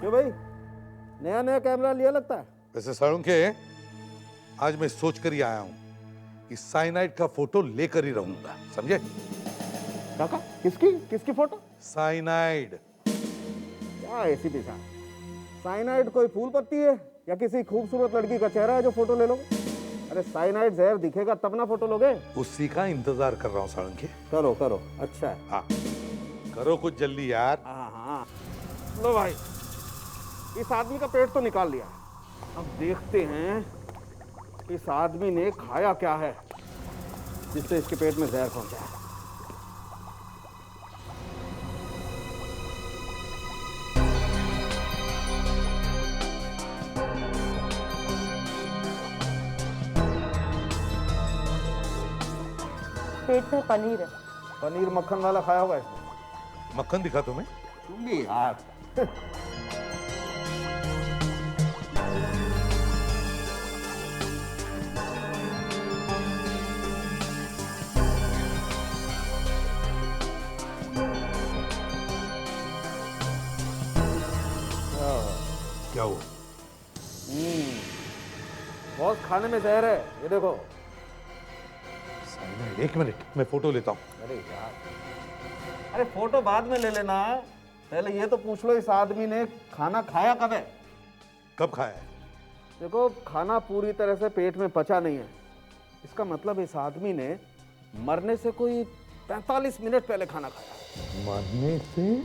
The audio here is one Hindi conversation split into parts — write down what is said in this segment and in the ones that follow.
क्यों भाई, नया नया कैमरा लिया लगता है? वैसे साळुंखे, आज मैं सोच कर ही आया हूं कि साइनाइड का फोटो लेकर ही रहूंगा, समझे? काका, किसकी किसकी फोटो? साइनाइड। क्या ऐसी दिशा? साइनाइड कोई फूल पत्ती है या किसी खूबसूरत लड़की का चेहरा है जो फोटो ले लोगे? अरे साइनाइड जहर दिखेगा तब ना फोटो लोगे। उसी का इंतजार कर रहा हूं साळुंखे। करो करो, अच्छा है। हाँ, करो कुछ जल्दी यार। हाँ हाँ, लो भाई, इस आदमी का पेट तो निकाल लिया। अब देखते हैं इस आदमी ने खाया क्या है जिससे इसके पेट में जहर पहुंचा है। पेट में पनीर है। पनीर मक्खन वाला खाया होगा इसने। मक्खन दिखा तुम्हें? तुम भी यार। क्या हुआ? बहुत खाने में जहर है, ये देखो। साइनाइड, एक मिनट, मैं फोटो लेता हूँ। अरे यार, अरे फोटो बाद में ले लेना, पहले ये तो पूछ लो इस आदमी ने खाना खाया कब है? कब खाया है? देखो, खाना पूरी तरह से पेट में पचा नहीं है, इसका मतलब इस आदमी ने मरने से कोई 45 मिनट पहले खाना खाया। मरने से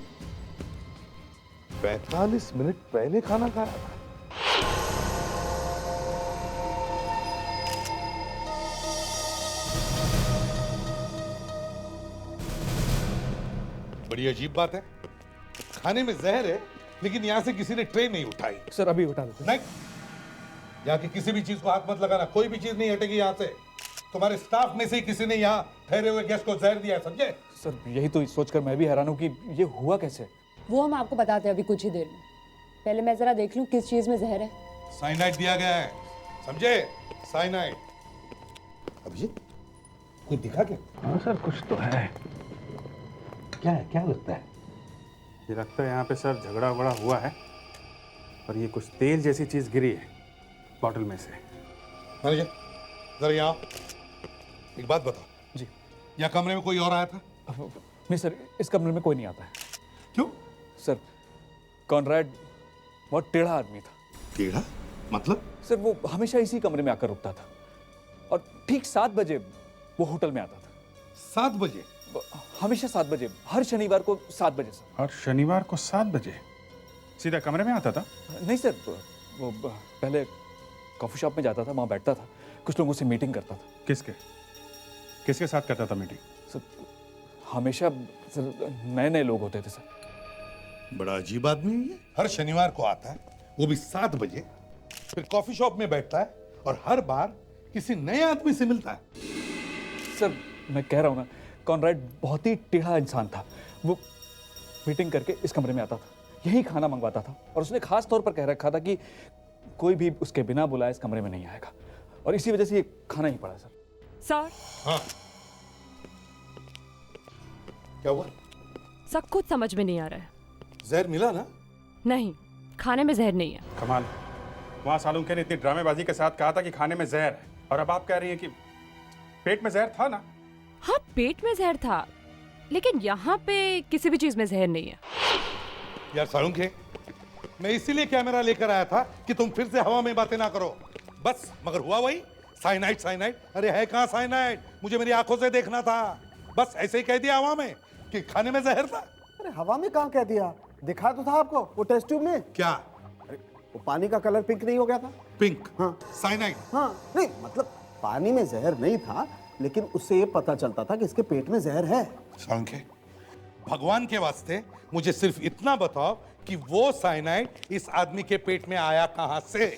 45 मिनट पहले खाना खाया था? बड़ी अजीब बात है, खाने में जहर है लेकिन यहां से किसी ने ट्रे नहीं उठाई। सर अभी उठा देते। नहीं, यहाँ की किसी भी चीज को हाथ मत लगाना, कोई भी चीज नहीं हटेगी यहाँ से। तुम्हारे स्टाफ में से ही किसी ने यहाँ ठहरे हुए गेस्ट को जहर दिया है, समझे? सर यही तो सोचकर मैं भी हैरान हूँ कि ये हुआ कैसे। वो हम आपको बताते हैं अभी कुछ ही देर में। पहले मैं जरा देख लूं किस चीज में जहर है। साइनाइड दिया गया है, समझे? साइनाइड। अब ये कोई दिखा क्या? हाँ सर, कुछ तो है। क्या है, क्या लगता है? ये लगता है यहाँ पे सर झगड़ा वगड़ा हुआ है और ये कुछ तेल जैसी चीज गिरी है बॉटल में से। मैनेजर, जरा यहाँ आओ। एक बात बताओ जी। यहाँ कमरे में कोई और आया था? नहीं सर, इस कमरे में कोई नहीं आता है। क्यों? सर कॉनराड बहुत टेढ़ा आदमी था। टेढ़ा मतलब? सर वो हमेशा इसी कमरे में आकर रुकता था और ठीक 7 बजे वो होटल में आता था। 7 बजे? हमेशा 7 बजे, हर शनिवार को 7 बजे सर। और शनिवार को 7 बजे सीधा कमरे में आता था? नहीं सर, वो पहले कॉफी शॉप में जाता था, वहाँ बैठता था, कुछ लोगों से मीटिंग करता था। किसके किसके साथ करता था मीटिंग? सर हमेशा सर नए नए लोग होते थे सर। बड़ा अजीब आदमी है ये। हर शनिवार को आता है, वो भी 7 बजे, फिर कॉफी शॉप में बैठता है और हर बार किसी नए आदमी से मिलता है। सर मैं कह रहा हूँ ना, कॉनराड बहुत ही टेढ़ा इंसान था। वो मीटिंग करके इस कमरे में आता था, यही खाना मंगवाता था और उसने खास तौर पर कह रखा था कि कोई भी उसके बिना बुलाए इस कमरे में नहीं आएगा और इसी वजह से ये खाना ही पड़ा सर। सर। हाँ, क्या हुआ? सब कुछ समझ में नहीं आ रहा है। जहर मिला ना? नहीं, खाने में जहर नहीं है। कमाल, वहाँ सालुंखे ने इतनी ड्रामेबाजी के साथ कहा था कि खाने में जहर है और अब आप कह रही हैं कि पेट में जहर था ना? हाँ, पेट में जहर था, लेकिन यहाँ पे किसी भी चीज में जहर नहीं है। यार साळुंखे, मैं इसीलिए कैमरा लेकर आया था कि तुम फिर से हवा में बातें ना करो बस। मगर हुआ वही, साइनाइड साइनाइड। अरे है कहाँ साइनाइड? मुझे मेरी आंखों से देखना था। बस ऐसे ही कह दिया हवा में कि खाने में जहर था। अरे हवा में कहाँ कह दिया, दिखा तो था आपको वो टेस्ट ट्यूब में। क्या? अरे वो पानी का कलर पिंक नहीं हो गया था? पिंक? हाँ। साइनाइड? हाँ, नहीं मतलब पानी में जहर नहीं था, लेकिन उससे ये पता चलता था कि इसके पेट में जहर है। साळुंखे, भगवान के वास्ते मुझे सिर्फ इतना बताओ कि वो साइनाइड इस आदमी के पेट में आया कहां से?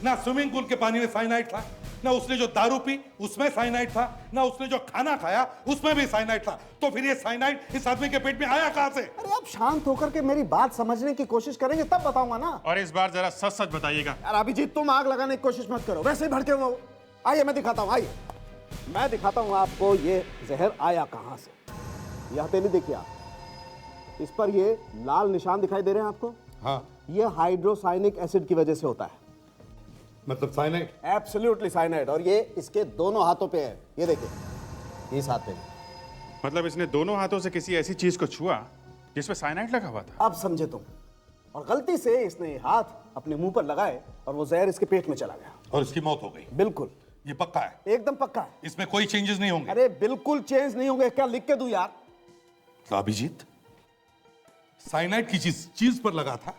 ना स्विमिंग पूल के पानी में साइनाइड था, ना उसने जो दारू पी उसमें साइनाइड था, ना उसने जो खाना खाया उसमें भी साइनाइड था। तो फिर ये साइनाइड इस आदमी के पेट में आया कहां से? अरे आप शांत होकर के मेरी बात समझने की कोशिश करेंगे तब बताऊंगा ना। और इस बार जरा सच सच बताइएगा। यार अभिजीत, तुम आग लगाने की कोशिश मत करो, वैसे ही भड़के हुए हो। आइए मैं दिखाता हूँ, आइए मैं दिखाता हूँ आपको ये जहर आया कहां से। यह हथेली देखिए आप, इस पर ये लाल निशान दिखाई दे रहे हैं आपको? हाँ। ये हाइड्रोसाइनिक एसिड की वजह से होता है। मतलब साइनाइड? Absolutely cyanide. और ये इसके दोनों हाथों पे है, ये देखिए, इस हाथ पे। मतलब इसने दोनों हाथों से किसी ऐसी चीज को छुआ जिसमें साइनाइड लगा हुआ था। अब समझे तुम। और गलती से इसने ये हाथ अपने मुंह पर लगाए और वो जहर इसके पेट में चला गया। और इसकी मौत हो गई? बिल्कुल, ये पक्का है? एकदम पक्का है। इसमें कोई चेंजेस नहीं होंगे? अरे बिल्कुल चेंज नहीं होंगे। क्या लिख के दूं यार? तो अभिजीत, साइनाइड की चीज पर लगा था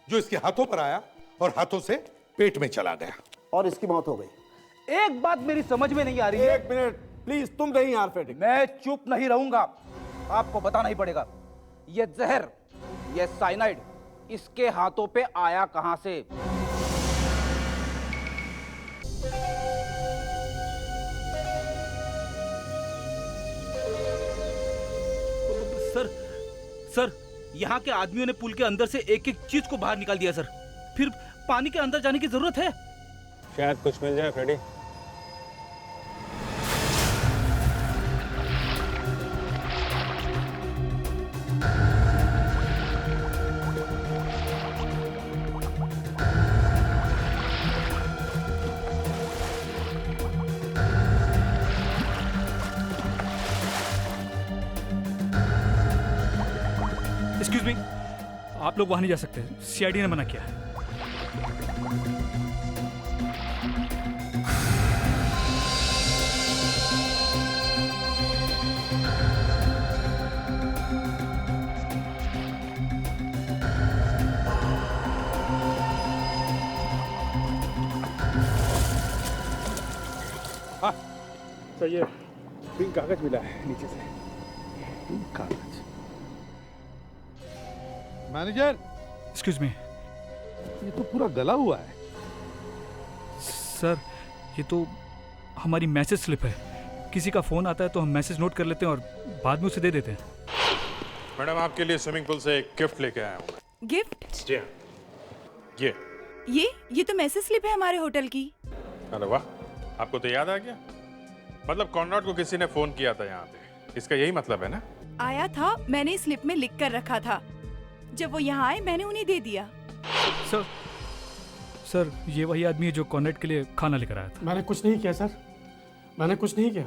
जो इसके हाथों पर आया और हाथों से पेट में चला गया और इसकी मौत हो गई। एक बात मेरी समझ में नहीं आ रही है। एक मिनट प्लीज, तुम नहीं यार फेटिक। मैं चुप नहीं रहूंगा, आपको बताना ही पड़ेगा। ये जहर, ये साइनाइड इसके हाथों पे आया कहां से? सर, यहाँ के आदमियों ने पुल के अंदर से एक एक चीज को बाहर निकाल दिया सर। फिर पानी के अंदर जाने की जरूरत है? शायद कुछ मिल जाए फ्रेडी। एक्सक्यूज मी, आप लोग वहां नहीं जा सकते, सीआईडी ने मना किया है। तो ये पिंक कागज मिला है नीचे से। कागज? मैनेजर, एक्सक्यूज मी ये तो पूरा गला हुआ है। सर, ये तो हमारी मैसेज स्लिप है। किसी का फोन आता है तो हम मैसेज नोट कर लेते हैं और बाद में उसे दे देते हैं। मैडम, आपके लिए स्विमिंग पूल से एक गिफ्ट लेके आया हूँ। गिफ्ट? जी हाँ, ये तो मैसेज स्लिप है हमारे होटल की। अरे वाह, आपको तो याद आ गया। मतलब कॉनराड को किसी ने फोन किया था यहाँ पे, इसका यही मतलब है ना? आया था, मैंने स्लिप में लिख कर रखा था। जब वो यहाँ आए मैंने उन्हें दे दिया। सर, ये वही आदमी है जो कॉन्रेड के लिए खाना लेकर आया था। मैंने कुछ नहीं किया सर, मैंने कुछ नहीं किया।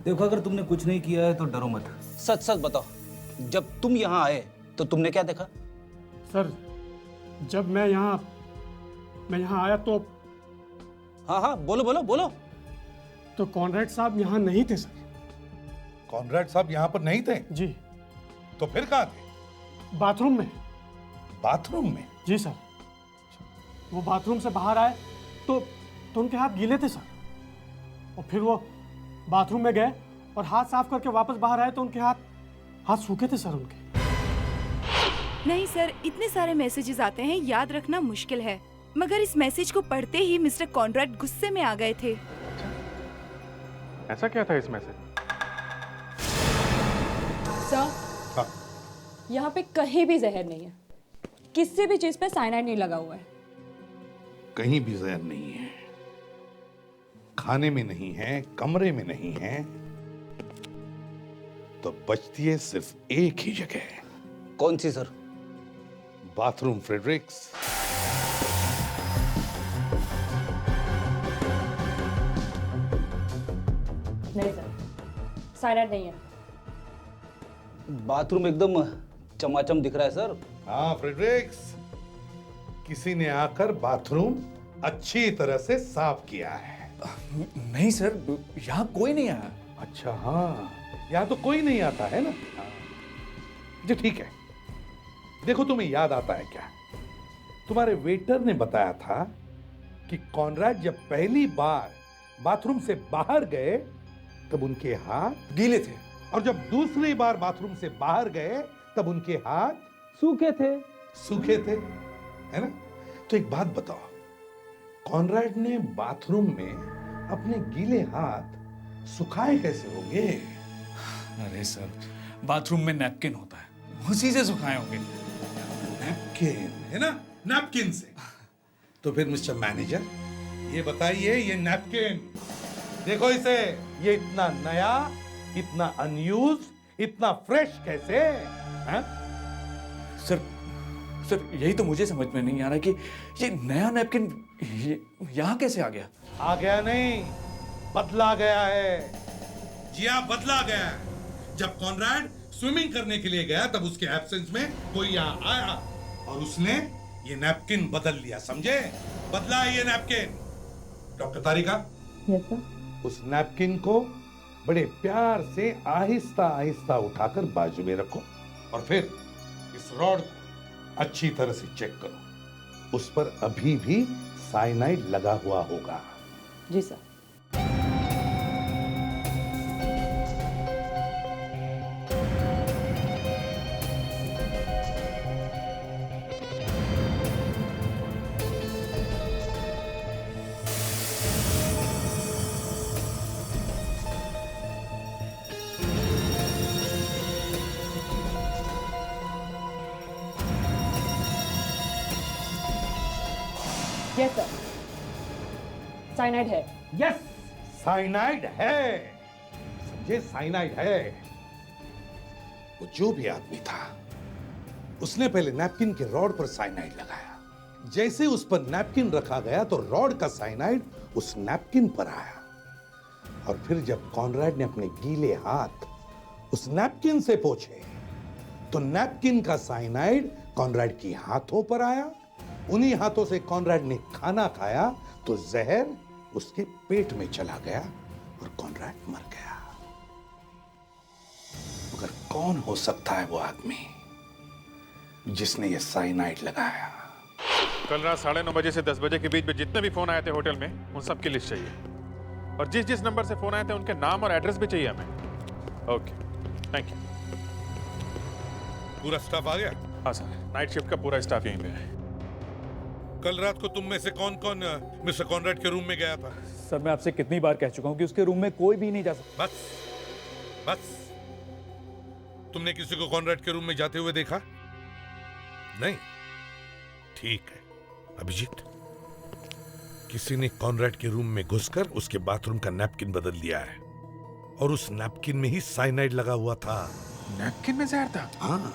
देखो, अगर तुमने कुछ नहीं किया है तो डरो मत। सच सच बताओ, जब तुम यहाँ आए तो तुमने क्या देखा? सर, जब मैं यहाँ आया तो हाँ, बोलो बोलो बोलो। तो कॉनरेड साहब यहाँ नहीं थे सर। कॉनरेड साहब यहाँ पर नहीं थे? जी। तो फिर कहाँ थे? बाथरूम में। बाथरूम में? जी सर। वो बाथरूम से बाहर आए तो उनके हाथ गीले थे सर। और फिर वो बाथरूम में गए और हाथ साफ करके वापस बाहर आए तो उनके हाथ सूखे थे सर उनके। नहीं सर, इतने सारे मैसेजेस आते हैं, याद रखना मुश्किल है। मगर इस मैसेज को पढ़ते ही मिस्टर कॉनराड गुस्से में आ गए थे। ऐसा क्या था इस मैसेज? सर, यहाँ पे कहीं भी जहर नहीं है। किसी भी चीज पे साइनाइड नहीं लगा हुआ है। कहीं भी जहर नहीं है, खाने में नहीं है, कमरे में नहीं है, तो बचती है सिर्फ एक ही जगह। कौन सी सर? Bathroom Fredericks. नहीं सर, साइनाइड नहीं है। बाथरूम एकदम चमाचम दिख रहा है सर। हाँ फ्रेडरिक्स, किसी ने आकर बाथरूम अच्छी तरह से साफ किया है। नहीं सर, यहाँ कोई नहीं आया। अच्छा हाँ, यहाँ तो कोई नहीं आता है ना? जी ठीक है। देखो, तुम्हें याद आता है क्या? तुम्हारे वेटर ने बताया था कि कॉनराड जब पहली बार बाथरूम से बाहर गए तब उनके हाथ गीले थे, और जब दूसरी बार बाथरूम से बाहर गए तब उनके हाथ सूखे थे। है ना? तो एक बात बताओ, कॉनराड ने बाथरूम में अपने गीले हाथ सुखाए कैसे होंगे? अरे सर, बाथरूम में नैपकिन होता है, उसी से सुखाए होंगे। नैपकिन है ना? नैपकिन से। तो फिर मिस्टर मैनेजर, ये बताइए, ये नैपकिन देखो इसे, ये इतना नया, इतना अनयूज, इतना फ्रेश कैसे? हैं? सर यही तो मुझे समझ में नहीं आ रहा कि ये नया नैपकिन यहाँ कैसे आ गया। आ गया नहीं, बदला गया है। जी हाँ, बदला गया है। जब कॉनराड स्विमिंग करने के लिए गया तब उसके एब्सेंस में कोई यहाँ आया और उसने ये नैपकिन बदल लिया, समझे? बदला है ये नैपकिन। डॉक्टर तारिका, यस सर। उस नैपकिन को बड़े प्यार से आहिस्ता आहिस्ता उठाकर बाजू में रखो और फिर इस रॉड अच्छी तरह से चेक करो। उस पर अभी भी साइनाइड लगा हुआ होगा। जी सर। यस सर, साइनाइड है। यस, साइनाइड है, समझे? साइनाइड है। वो जो भी आदमी था उसने पहले नैपकिन के रॉड पर साइनाइड लगाया। जैसे उस पर नैपकिन रखा गया तो रॉड का साइनाइड उस नैपकिन पर आया और फिर जब कॉनराड ने अपने गीले हाथ उस नैपकिन से पोंछे तो नैपकिन का साइनाइड कॉनराड की हाथों पर आया। उन्हीं हाथों से कॉनराड ने खाना खाया तो जहर उसके पेट में चला गया और कॉनराड मर गया। मगर कौन हो सकता है वो आदमी जिसने ये साइनाइड लगाया? कल रात 9:30 बजे से 10 बजे के बीच में जितने भी फोन आए थे होटल में, उन सब की लिस्ट चाहिए और जिस जिस नंबर से फोन आए थे उनके नाम और एड्रेस भी चाहिए हमें। Okay, thank you. पूरा स्टाफ आ गया? हाँ सर, नाइट शिफ्ट का पूरा स्टाफ यहीं पे है। कल रात को तुम में से कौन कौन मिस्टर कॉनराड के रूम में गया था? सर मैं आपसे कितनी बार कह चुका हूँ कि उसके रूम में कोई भी नहीं जा सकता। बस बस, तुमने किसी को कॉनराड के रूम में जाते हुए देखा? नहीं? ठीक है अभिजीत, किसी ने कॉनराड के रूम में घुसकर उसके बाथरूम का नैपकिन बदल दिया है और उस नैपकिन में ही साइनाइड लगा हुआ था। नैपकिन में जहर था? हाँ,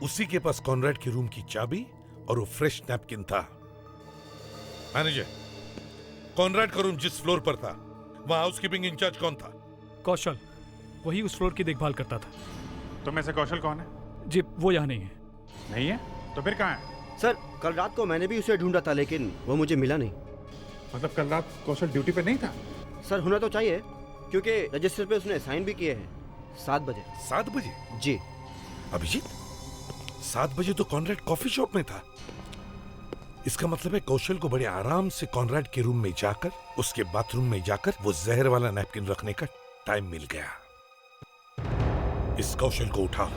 उसी के पास कॉनराड के रूम की चाबी और वो फ्रेश नैपकिन था। मैनेजर, कॉनराड का रूम जिस फ्लोर पर था वहां हाउसकीपिंग इंचार्ज कौन था? कौशल, वही उस फ्लोर की देखभाल करता था। तुम में से कौशल कौन है? जी वो यहाँ नहीं है। नहीं है? तो फिर कहाँ है? सर कल रात को मैंने भी उसे ढूंढा था लेकिन वो मुझे मिला नहीं। मतलब कल रात कौशल ड्यूटी पे नहीं था? सर होना तो चाहिए क्योंकि रजिस्टर पे उसने साइन भी किए हैं 7 बजे। 7 बजे? जी। अभिजीत, 7 बजे तो कॉनराड कॉफी शॉप में था। इसका मतलब है कौशल को बड़े आराम से कॉनराड के रूम में जाकर उसके बाथरूम में जाकर वो जहर वाला नैपकिन रखने का टाइम मिल गया। इस कौशल को उठाओ।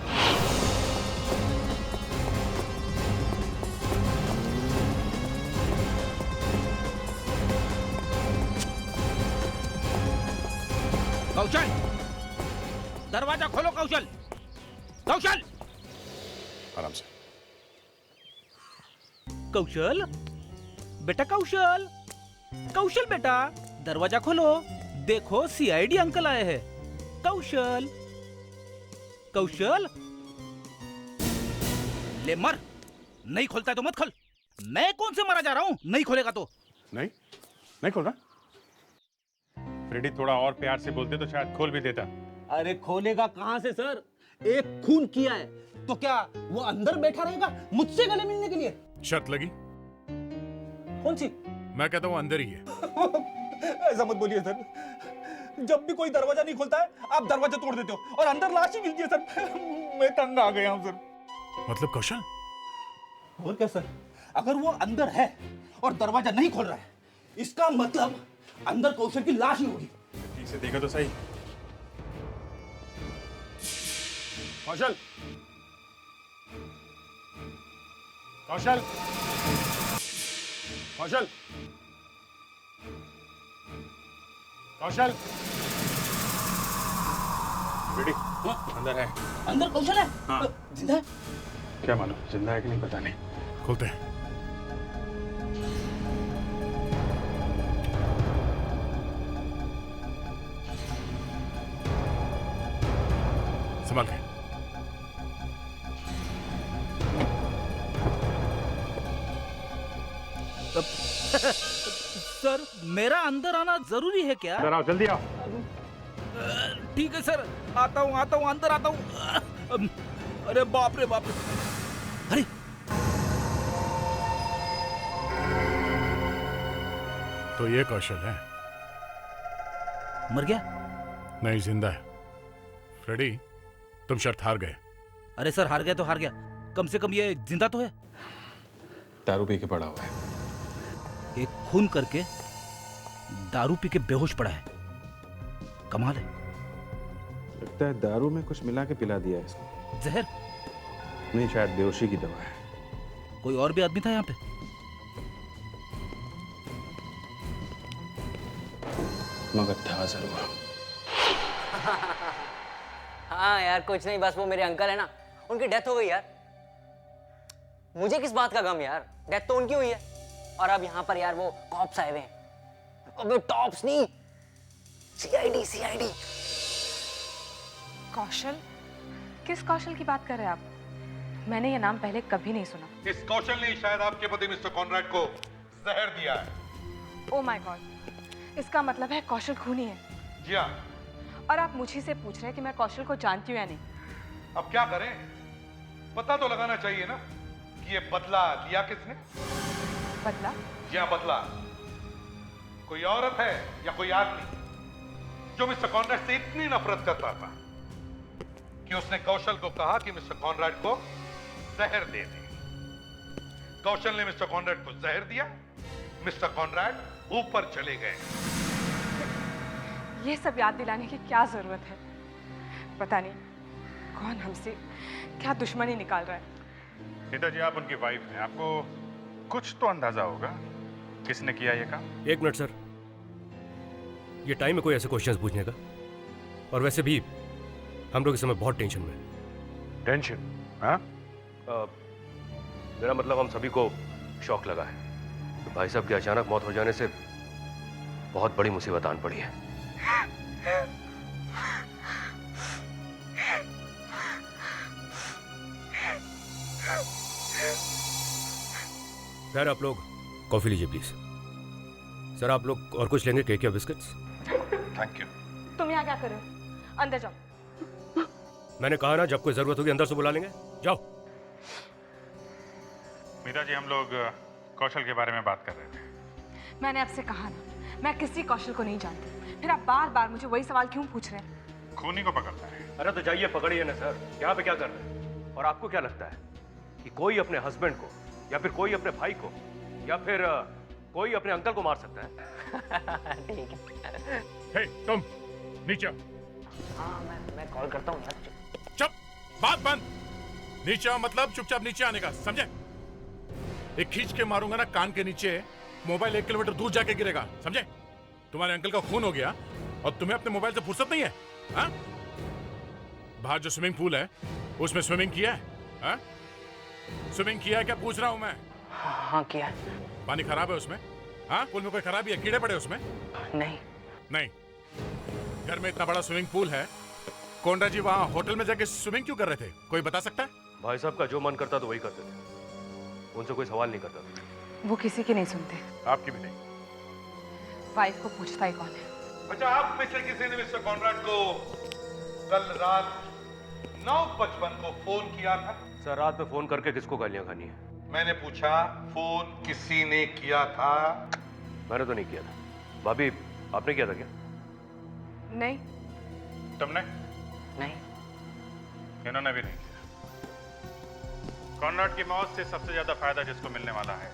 कौशल, दरवाजा खोलो। कौशल, कौशल, आराम से। कौशल बेटा, कौशल, कौशल बेटा, दरवाजा खोलो। देखो सीआईडी अंकल आए हैं। कौशल, कौशल, ले मर। नहीं खोलता है तो मत खोल। मैं कौन से मरा जा रहा हूं? नहीं खोलेगा तो। नहीं खोल रहा? फ्रेडी थोड़ा और प्यार से बोलते तो शायद खोल भी देता। अरे खोलेगा कहां से सर? एक खून किया है तो क्या वो अंदर बैठा रहेगा मुझसे गले मिलने के लिए? शर्त लगी? कौन सी? मैं कहता हूँ अंदर ही है। ऐसा मत बोलिए सर। जब भी कोई दरवाजा नहीं खोलता है आप दरवाजा तोड़ देते हो और अंदर लाश ही मिलती है सर। मैं तंग आ गया हूं सर। मतलब कौशल? और क्या सर, अगर वो अंदर है और दरवाजा नहीं खोल रहा है इसका मतलब अंदर कौशल की लाश ही होगी। ठीक से देखो तो सही। कौशल, कौशल, कौशल, कौशल, बेटी अंदर है। अंदर कौशल है? हाँ। जिंदा है? क्या मालूम जिंदा है कि नहीं, पता नहीं। खोलते हैं। संभाल के। सर मेरा अंदर आना जरूरी है क्या? अंदर आओ, जल्दी आओ। ठीक है सर, आता हूँ, अंदर आता हूँ। अरे बाप रे बाप रे, अरे तो ये कौशल है? मर गया? नहीं, जिंदा है। फ्रेडी, तुम शर्त हार गए। अरे सर हार गया तो हार गया, कम से कम ये जिंदा तो है। दारू पी के पड़ा हुआ है। एक खून करके दारू पी के बेहोश पड़ा है, कमाल है। लगता है दारू में कुछ मिला के पिला दिया है इसको। जहर? नहीं, शायद बेहोशी की दवा है। कोई और भी आदमी था यहाँ पे? मगर था जरूर। हाँ यार कुछ नहीं, बस वो मेरे अंकल है ना, उनकी डेथ हो गई यार। मुझे किस बात का गम यार, डेथ तो उनकी हुई है। और अब यहाँ पर यार वो कॉप्स आए हुए हैं। अबे टॉप्स नहीं, सीआईडी। कौशल? किस कौशल की बात कर रहे हैं आप? मैंने ये नाम पहले कभी नहीं सुना। इस कौशल ने शायद आपके पति मिस्टर कॉनराड को जहर दिया है। ओ माय गॉड, इसका मतलब है कौशल खूनी है। जी हाँ। और आप मुझे से पूछ रहे हैं कि मैं कौशल को जानती हूँ या नहीं? अब क्या करें, पता तो लगाना चाहिए ना कि ये बदला लिया किसने। बदला? जी हाँ, बदला। कोई औरत है या कोई आदमी जो मिस्टर कॉनराड से इतनी नफरत करता था कि उसने कौशल को कहा कि मिस्टर कॉनराड को जहर दे दे। कौशल ने मिस्टर कॉनराड को जहर दिया, मिस्टर कॉनराड ऊपर चले गए। ये सब याद दिलाने की क्या जरूरत है? पता नहीं कौन हमसे क्या दुश्मनी निकाल रहा है। पिताजी, आप उनकी वाइफ हैं, आपको कुछ तो अंदाजा होगा किसने किया ये काम। 1 मिनट सर, ये टाइम है कोई ऐसे क्वेश्चंस पूछने का? और वैसे भी हम लोग इस समय बहुत टेंशन में हैं। टेंशन? हाँ? मेरा मतलब हम सभी को शॉक लगा है। तो भाई साहब की अचानक मौत हो जाने से बहुत बड़ी मुसीबत आन पड़ी है। सर आप लोग कॉफी लीजिए प्लीज। सर आप लोग और कुछ लेंगे, केक या बिस्किट्स? Thank you. तुम यहाँ क्या कर रहे हो? अंदर जाओ। मैंने कहा ना, जब कोई जरूरत होगी अंदर से बुला लेंगे। जाओ। मीरा जी, हम लोग कौशल के बारे में बात कर रहे थे। मैंने आपसे कहा ना, मैं किसी कौशल को नहीं जानती, फिर आप बार बार मुझे वही सवाल क्यों पूछ रहे हैं? खूनी को पकड़ता है। अरे तो जाइए पकड़िए ना सर, यहाँ पे क्या कर रहे हैं? और आपको क्या लगता है कि कोई अपने हस्बैंड को या फिर कोई अपने भाई को या फिर कोई अपने अंकल को मार सकता है? ठीक है। हे, तुम नीचे। हाँ मैं कॉल करता हूँ यार। चुप, बात बंद। नीचे आओ मतलब चुपचाप नीचे आने का, समझे? एक खींच के मारूंगा ना कान के नीचे, मोबाइल 1 किलोमीटर दूर जाके गिरेगा, समझे? तुम्हारे अंकल का खून हो गया और तुम्हें अपने मोबाइल से फुर्सत नहीं है? हाँ? बाहर जो स्विमिंग पूल है उसमें स्विमिंग किया है? हाँ? स्विमिंग किया है क्या पूछ रहा हूं मैं? हाँ किया है। पानी खराब है उसमें? हाँ? पूल में कोई खराबी है, कीड़े पड़े उसमें? नहीं। घर में इतना बड़ा स्विमिंग पूल है, कॉनराड जी वहाँ होटल में जाके स्विमिंग क्यों कर रहे थे? कोई बता सकता है? भाई साहब का जो मन करता तो वही करते थे, उनसे कोई सवाल नहीं करता था। वो किसी की नहीं सुनते। आपकी भी नहीं। वाइफ को पूछता ही कौन है? अच्छा, आप में से किसी ने मिस्टर कॉनराड को कल रात 9:55 को फोन किया था? सर रात में फोन करके किसको गालियां खानी है? मैंने पूछा, फोन किसी ने किया था? मैंने तो नहीं किया था। भाभी आपने किया था क्या? नहीं। तुमने? नहीं। इन्होंने भी नहीं किया। कॉनराड की मौत से सबसे ज्यादा फायदा जिसको मिलने वाला है,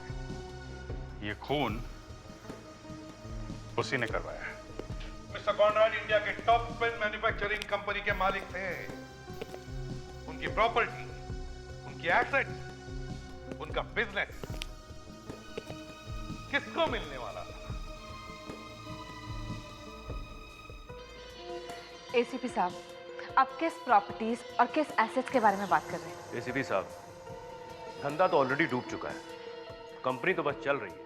ये खून उसी ने करवाया है। मिस्टर कॉनराड इंडिया के टॉप पेन मैन्युफैक्चरिंग कंपनी के मालिक थे। उनकी प्रॉपर्टी, उनकी एसेट्स, उनका बिजनेस किसको मिलने वाला था? एसीपी साहब, आप किस प्रॉपर्टीज और किस एसेट्स के बारे में बात कर रहे हैं? एसीपी साहब, धंधा तो ऑलरेडी डूब चुका है, कंपनी तो बस चल रही है,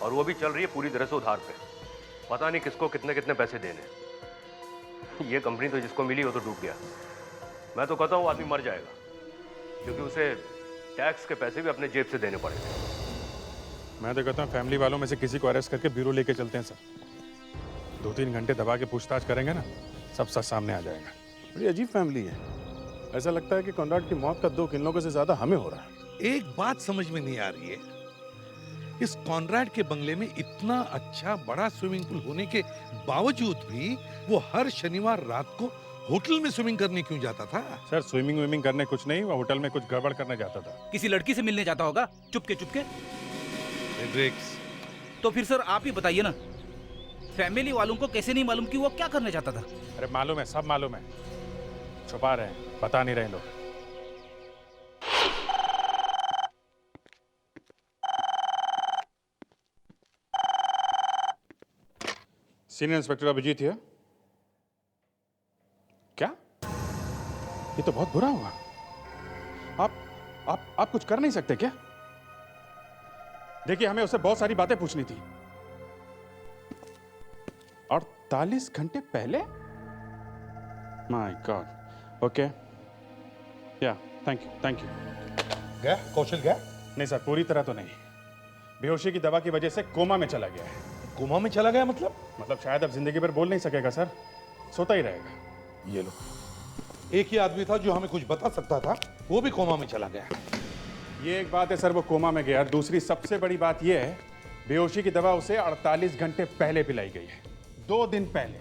और वो भी चल रही है पूरी तरह से उधार पे। पता नहीं किसको कितने कितने पैसे देने। ये कंपनी तो जिसको मिली वो तो डूब गया। मैं तो कहता हूँ आदमी मर जाएगा, क्योंकि उसे टैक्स के पैसे भी अपने जेब से देने पड़ेंगे। मैं तो कहता हूँ फैमिली वालों में से किसी को अरेस्ट करके ब्यूरो लेके चलते हैं सर। 2-3 घंटे दबा के पूछताछ करेंगे ना, सब सच सामने आ जाएगा। बड़ी अजीब फैमिली है। ऐसा लगता है कि कॉनराड की मौत का दुख इन लोगों से ज्यादा हमें हो रहा है। एक बात समझ में नहीं आ रही है, इस कॉनराड के बंगले में इतना अच्छा बड़ा स्विमिंग पूल होने के बावजूद भी वो हर शनिवार रात को होटल में स्विमिंग करने क्यों जाता था? सर स्विमिंग करने कुछ नहीं, वो होटल में कुछ गड़बड़ करने जाता था। किसी लड़की से मिलने जाता होगा चुपके चुपके। फ्रेडरिक्स। तो फिर सर आप ही बताइए ना, फैमिली वालों को कैसे नहीं मालूम कि वो क्या करने जाता था? अरे मालूम है, सब मालूम है, छुपा रहे हैं, बता नहीं रहे लोग। सीनियर इंस्पेक्टर अभिजीत है। क्या? ये तो बहुत बुरा हुआ। आप कुछ कर नहीं सकते क्या? देखिए हमें उससे बहुत सारी बातें पूछनी थी। 48 घंटे पहले? My God. ओके, या थैंक यू। गया कौशल गया? नहीं सर, पूरी तरह तो नहीं। बेहोशी की दवा की वजह से कोमा में चला गया है। कोमा में चला गया मतलब शायद अब जिंदगी भर बोल नहीं सकेगा सर, सोता ही रहेगा। ये लो, एक ही आदमी था जो हमें कुछ बता सकता था, वो भी कोमा में चला गया। ये एक बात है सर, वो कोमा में गया। दूसरी सबसे बड़ी बात ये है, बेहोशी की दवा उसे 48 घंटे पहले पिलाई गई है, 2 दिन पहले।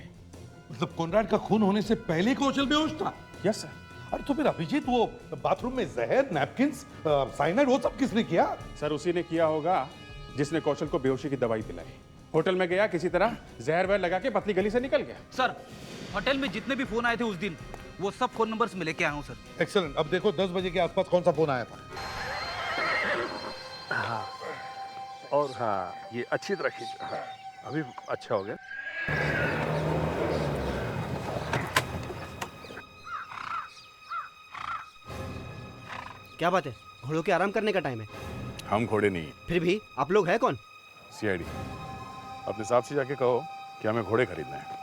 मतलब कॉनराड का खून होने से पहले कौशल बेहोश था? Yes sir. अरे तो फिर अभिजीत वो बाथरूम में जहर, नैपकिंस, साइनाइड, वो सब किसने किया? सर उसी ने किया होगा जिसने कौशल को बेहोशी की दवाई पिलाई। होटल में गया, किसी तरह जहर वहर लगा के पतली गली से निकल गया। सर होटल में जितने भी फोन आए थे उस दिन, वो सब फोन नंबर्स में लेके आया हूँ सर। एक्सीलेंट। अब देखो 10 बजे के आसपास कौन सा फोन आया था? हाँ, और हाँ ये अच्छी तरह खींच। हाँ, अभी अच्छा हो गया। क्या बात है, घोड़ों के आराम करने का टाइम है? हम घोड़े नहीं। फिर भी आप लोग हैं कौन? सीआईडी। अपने साहब से जाके कहो कि हमें घोड़े खरीदना है।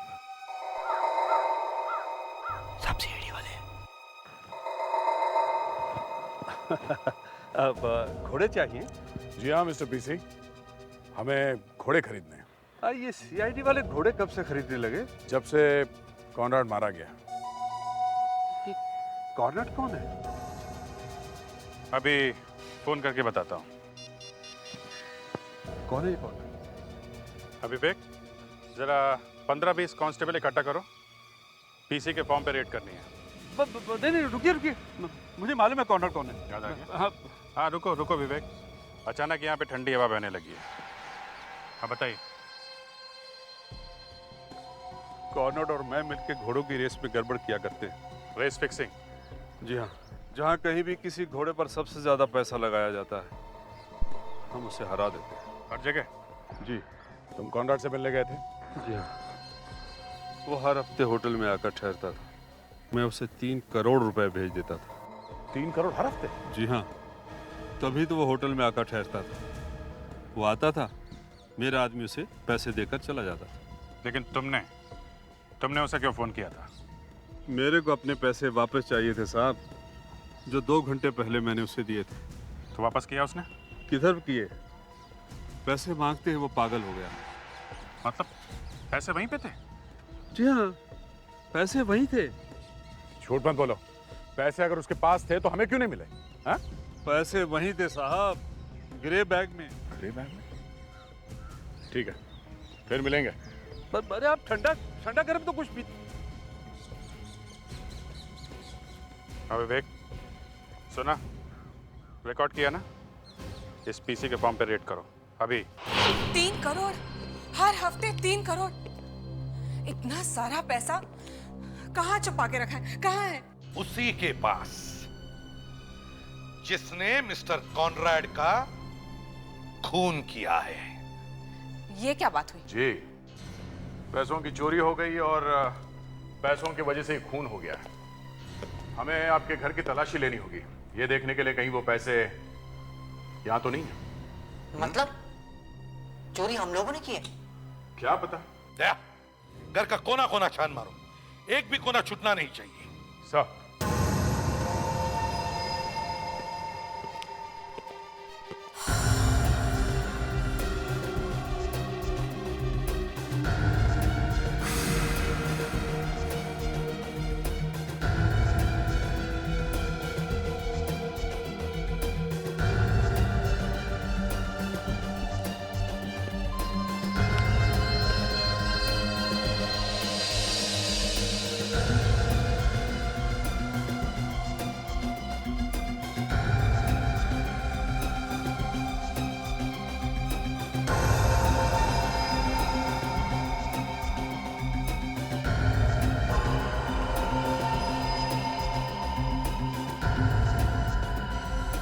सब सीआईडी वाले अब घोड़े चाहिए? जी हाँ मिस्टर पीसी, हमें घोड़े खरीदने हैं। ये सीआईडी वाले घोड़े कब से खरीदने लगे? जब से कॉनराड मारा गया। कॉनराड कौन है? अभी फोन करके बताता हूँ। कौन है ये कौन? विवेक, जरा 15-20 कांस्टेबल इकट्ठा करो, पीसी के फॉर्म पे रेड करनी है। नहीं रुकिए, मुझे मालूम है कॉनराड कौन है। याद आ गया? हाँ रुको विवेक, अचानक यहाँ पे ठंडी हवा बहने लगी है। हाँ बताइए। कॉनराड और मैं मिलकर घोड़ों की रेस में गड़बड़ किया करते हैं। Race fixing? जी हाँ, जहाँ कहीं भी किसी घोड़े पर सबसे ज्यादा पैसा लगाया जाता है, हम उसे हरा देते हैं। हर जगह? जी। तुम कॉनराड से मिलने गए थे? जी हाँ, वो हर हफ्ते होटल में आकर ठहरता था। मैं उसे 3 करोड़ रुपए भेज देता था। 3 करोड़ हर हफ्ते? जी हाँ, तभी तो वो होटल में आकर ठहरता था। वो आता था, मेरा आदमी उसे पैसे देकर चला जाता था। लेकिन तुमने उसे क्यों फोन किया था? मेरे को अपने पैसे वापस चाहिए थे साहब, जो 2 घंटे पहले मैंने उसे दिए थे। तो वापस किया उसने? किधर किए? पैसे मांगते ही वो पागल हो गया। मतलब पैसे वहीं पे थे? जी हाँ, पैसे वहीं थे। झूठ मत बोलो, पैसे अगर उसके पास थे तो हमें क्यों नहीं मिले? हाँ? पैसे वहीं थे साहब, ग्रे बैग में। ग्रे बैग में? ठीक है, फिर मिलेंगे। अरे आप ठंडा गर्म तो कुछ भी। हाँ विवेक, सुना? रिकॉर्ड किया ना? इस पीसी के फॉर्म पे रेड करो अभी। 3 करोड़ हर हफ्ते? 3 करोड़? इतना सारा पैसा कहाँ छुपा के रखा है? कहाँ है? उसी के पास जिसने मिस्टर कॉनराड का खून किया है। ये क्या बात हुई? जी, पैसों की चोरी हो गई और पैसों की वजह से ही खून हो गया। हमें आपके घर की तलाशी लेनी होगी, ये देखने के लिए कहीं वो पैसे यहाँ तो नहीं है। मतलब चोरी हम लोगों ने की है? क्या पता। दया, घर का कोना कोना छान मारो, एक भी कोना छूटना नहीं चाहिए। सर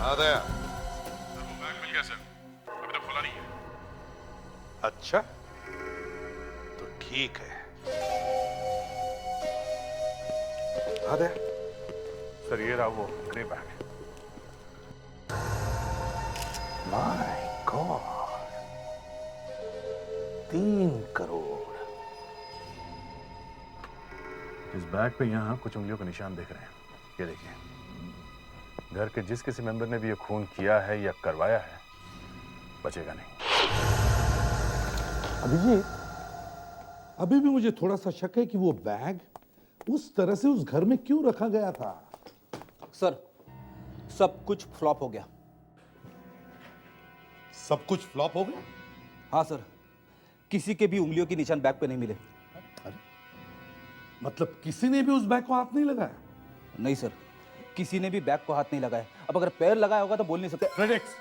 हाँ दया। सर वो बैग मिल गया सर, अभी तक खुला नहीं है। अच्छा तो ठीक है। हाँ दया। सर ये रहा वो grey bag. My God, 3 crore. इस बैग पे यहाँ कुछ उंगलियों के निशान दिख रहे हैं, ये देखिए। घर के जिस किसी मेंबर ने भी ये खून किया है या करवाया है, बचेगा नहीं। अभिजीत, अभी भी मुझे थोड़ा सा शक है कि वो बैग उस तरह से उस घर में क्यों रखा गया था। सर सब कुछ फ्लॉप हो गया। सब कुछ फ्लॉप हो गया? हाँ सर, किसी के भी उंगलियों के निशान बैग पे नहीं मिले। मतलब किसी ने भी उस बैग को हाथ नहीं लगाया? नहीं सर, किसी ने भी बैग को हाथ नहीं लगाया। अब अगर पैर लगाया होगा तो बोल नहीं सकते। फ्रेडेक्स,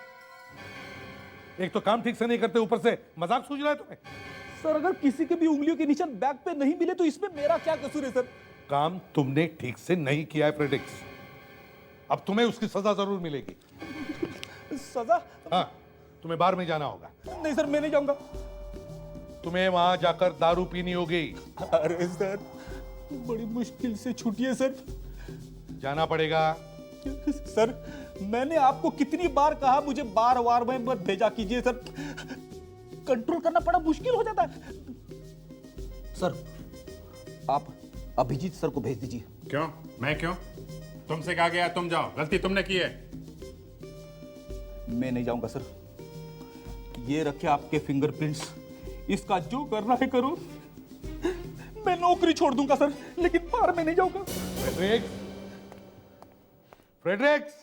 एक तो काम ठीक से नहीं करते, ऊपर से मजाक सूझ रहा है तुम्हें। सर अगर किसी के भी उंगलियों के निशान बैग पे नहीं मिले तो इसमें मेरा क्या कसूर है सर? काम तुमने ठीक से नहीं किया है फ्रेडेक्स, अब तुम्हें उसकी सजा जरूर मिलेगी। सजा? हाँ, तुम्हें बार में जाना होगा। नहीं सर, मैं नहीं जाऊंगा। तुम्हें वहां जाकर दारू पीनी होगी। अरे सर, बड़ी मुश्किल से छूटी है सर। जाना पड़ेगा। सर मैंने आपको कितनी बार कहा मुझे बार बार में मत भेजा कीजिए सर, कंट्रोल करना बड़ा मुश्किल हो जाता है। सर आप अभिजीत सर को भेज दीजिए। क्यों? मैं क्यों? तुमसे कहा गया तुम जाओ, गलती तुमने की है। मैं नहीं जाऊंगा सर, ये रखे आपके फिंगरप्रिंट्स, इसका जो करना है करो। मैं नौकरी छोड़ दूंगा सर, लेकिन बाहर में नहीं जाऊंगा। Fredericks, Fredericks.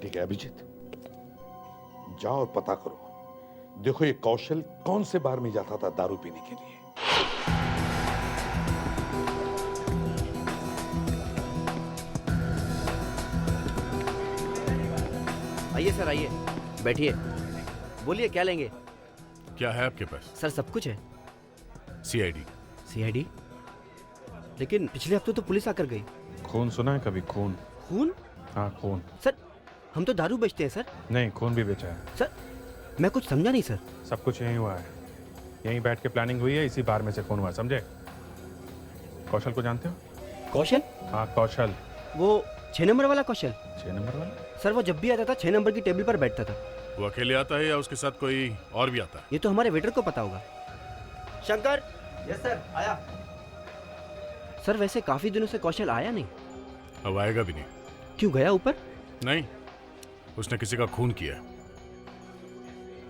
ठीक है अभिजीत, जाओ और पता करो, देखो ये कौशल कौन से बार में जाता था दारू पीने के लिए। आइए सर, आइए, बैठिए। बोलिए क्या लेंगे? क्या है आपके पास? सर सब कुछ है। सीआईडी। सीआईडी? लेकिन पिछले हफ्ते तो पुलिस आकर गई। खून सुना है कभी? खून? खून? हाँ खून। सर हम तो दारू बेचते हैं सर। नहीं, खून भी बेचा है। सर मैं कुछ समझा नहीं सर। सब कुछ यहीं हुआ है, यहीं बैठ के प्लानिंग हुई है, इसी बार में से खून हुआ, समझे? कौशल को जानते हो? कौशल? हाँ कौशल। वो 6 नंबर वाला कौशल? 6 नंबर वाला? सर वो जब भी आता था 6 नंबर की टेबल पर बैठता था। वो अकेले आता है या उसके साथ कोई और भी आता है? ये तो हमारे वेटर को पता होगा। शंकर। यस सर, आया। सर वैसे काफी दिनों से कौशल आया नहीं। अब आएगा भी नहीं। क्यों, गया ऊपर? नहीं, उसने किसी का खून किया।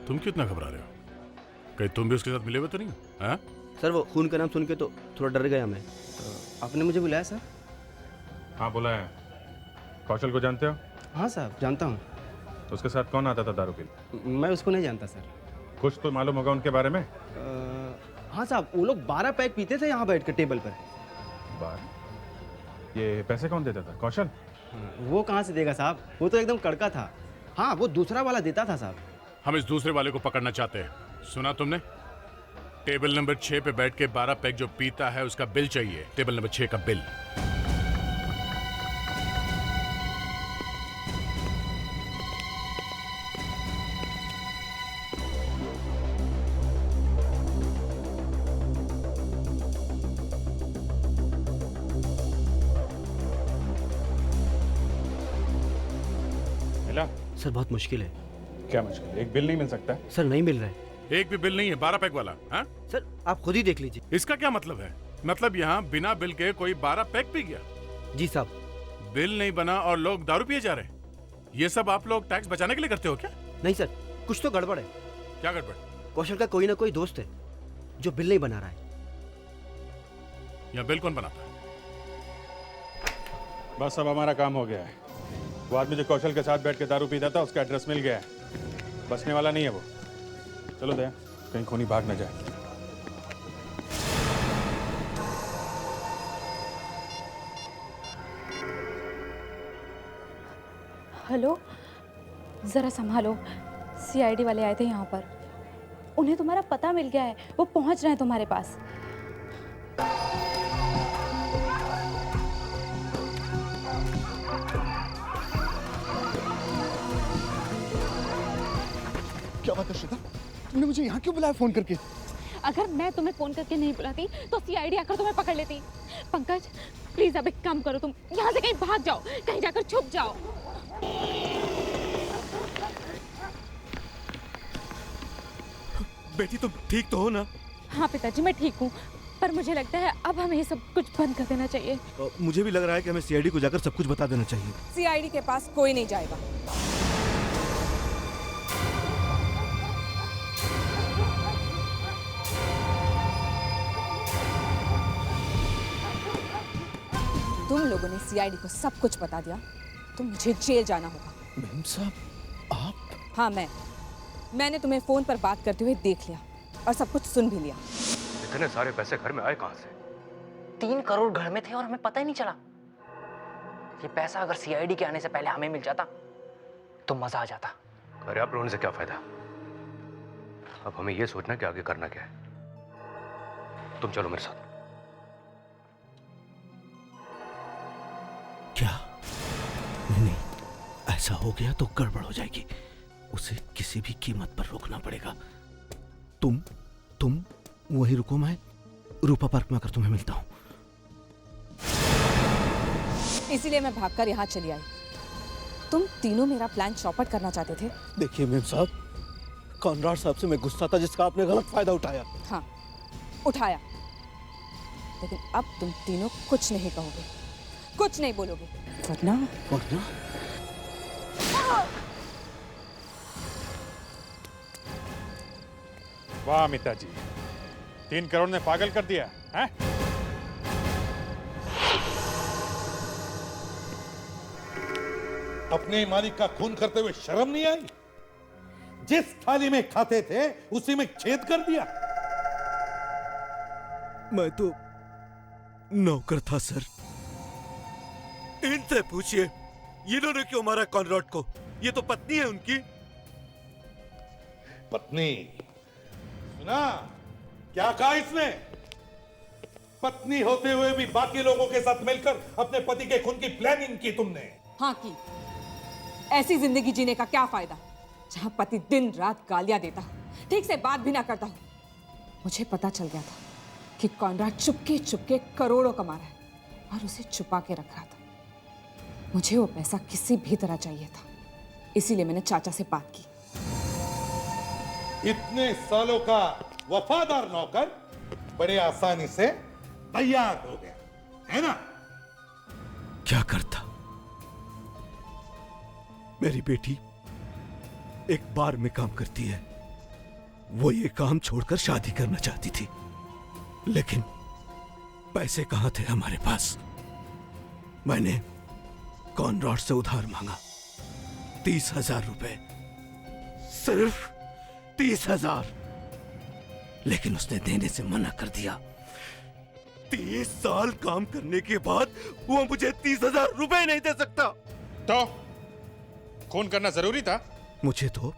तुम क्यों इतना घबरा रहे हो? कहीं तुम भी उसके साथ मिले हुए तो नहीं? हाँ? सर वो खून का नाम सुन के तो थोड़ा डर गया मैं। आपने मुझे बुलाया सर? हाँ बुलाया। कौशल को जानते हो? हाँ साहब, जानता हूँ। तो उसके साथ कौन आता था दारू पीने? मैं उसको नहीं जानता सर। कुछ तो मालूम होगा उनके बारे में? हाँ साहब, वो लोग 12 पैक पीते थे यहाँ बैठ कर टेबल पर। 12? ये पैसे कौन देता था? कौशल? वो कहाँ से देगा साहब, वो तो एकदम कड़का था। हाँ वो दूसरा वाला देता था साहब। हम इस दूसरे वाले को पकड़ना चाहते हैं। सुना तुमने? टेबल नंबर 6 पे बैठ के 12 पैक जो पीता है उसका बिल चाहिए। टेबल नंबर 6 का बिल। सर बहुत मुश्किल है। क्या मुश्किल है? एक बिल नहीं मिल सकता? सर नहीं मिल रहा है। एक भी बिल नहीं है 12 पैक वाला। हाँ? सर आप खुद ही देख लीजिए। इसका क्या मतलब है? मतलब यहाँ बिना बिल के कोई 12 पैक पी गया? जी साहब। बिल नहीं बना और लोग दारू पिए जा रहे हैं। ये सब आप लोग टैक्स बचाने के लिए करते हो क्या? नहीं सर, कुछ तो गड़बड़ है। क्या गड़बड़? कौशल का कोई ना कोई दोस्त है जो बिल नहीं बना रहा है। यहाँ बिल कौन बनाता है? बस अब हमारा काम हो गया है। वो आदमी जो कौशल के साथ बैठ के दारू पीता था, उसका एड्रेस मिल गया है। बसने वाला नहीं है वो। चलो दया, कहीं खूनी भाग न जाए। हेलो, ज़रा संभालो, सीआईडी वाले आए थे यहाँ पर। उन्हें तुम्हारा पता मिल गया है, वो पहुँच रहे हैं तुम्हारे पास। आकर्षिता, तुमने मुझे यहाँ क्यों बुलाया फोन करके? अगर मैं तुम्हें फोन करके नहीं बुलाती तो सीआईडी आकर तुम्हें पकड़ लेती। पंकज प्लीज अब एक काम करो, तुम यहाँ से कहीं भाग जाओ, कहीं जाकर छुप जाओ। बेटी तुम ठीक तो हो ना? हाँ पिताजी मैं ठीक हूँ, पर मुझे लगता है अब हमें ये सब कुछ बंद कर देना चाहिए। मुझे भी लग रहा है कि हमें सीआईडी को जाकर सब कुछ बता देना चाहिए। सीआईडी के पास कोई नहीं जाएगा। तुम लोगों ने सीआईडी को सब कुछ बता दिया तो मुझे जेल जाना होगा। मैम साहब, आप? हाँ मैंने तुम्हें फोन पर बात करते हुए देख लिया और सब कुछ सुन भी लिया। इतने सारे पैसे घर में आए कहां से? 3 करोड़ घर में थे और हमें पता ही नहीं चला। ये पैसा अगर सीआईडी के आने से पहले हमें मिल जाता तो मजा आ जाता। अरे आप रोने से क्या फायदा? अब हमें ये सोचना कि आगे करना क्या है। तुम चलो मेरे साथ। क्या? नहीं, ऐसा हो गया तो गड़बड़ हो जाएगी। उसे किसी भी कीमत पर रोकना पड़ेगा। तुम वहीं रुको, मैं रूपा पार्क में आकर तुम्हें मिलता हूं। इसीलिए मैं भागकर यहाँ चली आई। तुम तीनों मेरा प्लान चौपट करना चाहते थे। देखिए मैम साहब, कॉनराड साहब से मैं गुस्सा था जिसका आपने गलत फायदा उठाया। हाँ उठाया, लेकिन अब तुम तीनों कुछ नहीं कहोगे, कुछ नहीं बोलोगे, वरना वाह अमिता जी, 3 करोड़ ने पागल कर दिया है? अपने मालिक का खून करते हुए शर्म नहीं आई? जिस थाली में खाते थे उसी में छेद कर दिया। मैं तो नौकर था सर। इनसे पूछिए, इन्होंने क्यों मारा कॉनराड को? ये तो पत्नी है उनकी। पत्नी? सुना क्या कहा इसने? पत्नी होते हुए भी बाकी लोगों के साथ मिलकर अपने पति के खून की प्लानिंग की तुमने। हाँ की। ऐसी जिंदगी जीने का क्या फायदा जहां पति दिन रात गालियां देता हो, ठीक से बात भी ना करता हो। मुझे पता चल गया था कि कॉनराड चुपके चुपके करोड़ों कमा रहा है और उसे छुपा के रख रहा था। मुझे वो पैसा किसी भी तरह चाहिए था, इसीलिए मैंने चाचा से बात की। इतने सालों का वफादार नौकर बड़े आसानी से तैयार हो गया है ना? क्या करता? मेरी बेटी एक बार में काम करती है। वो ये काम छोड़कर शादी करना चाहती थी, लेकिन पैसे कहां थे हमारे पास। मैंने कॉनराड से उधार मांगा, 30,000 रुपए, सिर्फ 30,000, लेकिन उसने देने से मना कर दिया। 30 साल काम करने के बाद वो मुझे 30,000 रुपए नहीं दे सकता। तो खून करना जरूरी था? मुझे तो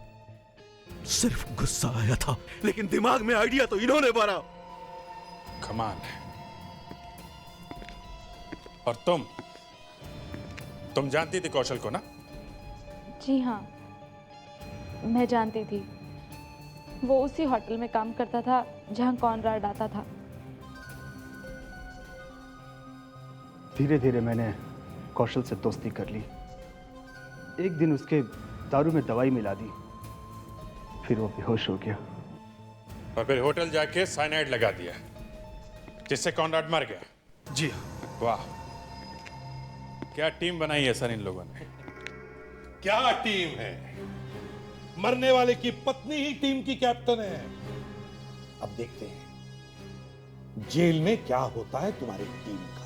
सिर्फ गुस्सा आया था, लेकिन दिमाग में आइडिया तो इन्होंने मारा। कमाल है। और तुम जानती थी कौशल को ना? जी हाँ, मैं जानती थी। वो उसी होटल में काम करता था जहां कॉनराड आता था। धीरे धीरे मैंने कौशल से दोस्ती कर ली। एक दिन उसके दारू में दवाई मिला दी, फिर वो बेहोश हो गया। और फिर होटल जाके साइनाइड लगा दिया, जिससे कॉनराड मर गया। जी हाँ। वाह, क्या टीम बनाई है सर इन लोगों ने। क्या टीम है? मरने वाले की पत्नी ही टीम की कैप्टन है। अब देखते हैं जेल में क्या होता है तुम्हारी टीम का।